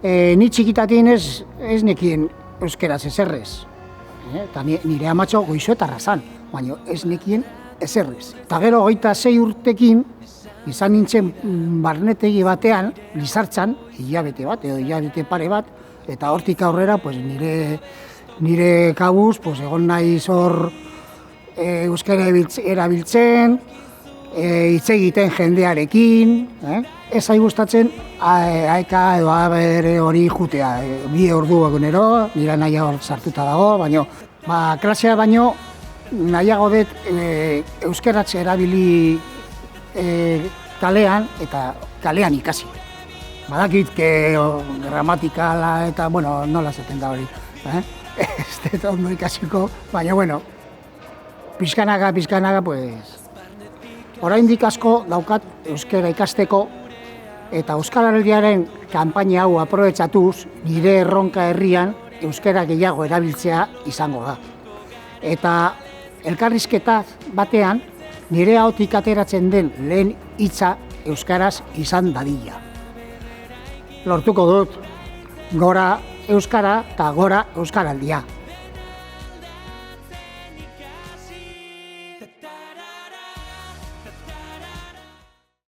Ni txikitatin ez nekien euskeraz ezerrez. Eta nire amatxo goizuetarra zan, baina ez nekien ezerrez. Eta gero 26 urtekin, izan nintzen barnetegi batean, Lizartzan, hilabete bat, edo hilabete pare bat, eta hortik aurrera pues, nire kabuz pues, egon naiz hor euskara erabiltzen, hitz egiten jendearekin, ez zai gustatzen aeka edo abere hori jutea, 2 ordu egunero, nire naia hor sartuta dago, baina klasea baino nahiago dut euskaratze erabili kalean eta kalean ikasi. Badakit gramatikala eta, bueno, nola zaten da hori. Ez dut ondo ikasiko, baina, bueno, pizkanaga, pues, oraindik asko daukat euskara ikasteko eta Euskaraldiaren kanpaina hau aprobetxatuz nire erronka herrian euskara gehiago erabiltzea izango da. Eta elkarrizketa batean nire ahotik ateratzen den lehen hitza euskaraz izan dadila. Lortuko dut, gora euskara eta gora euskaraldia.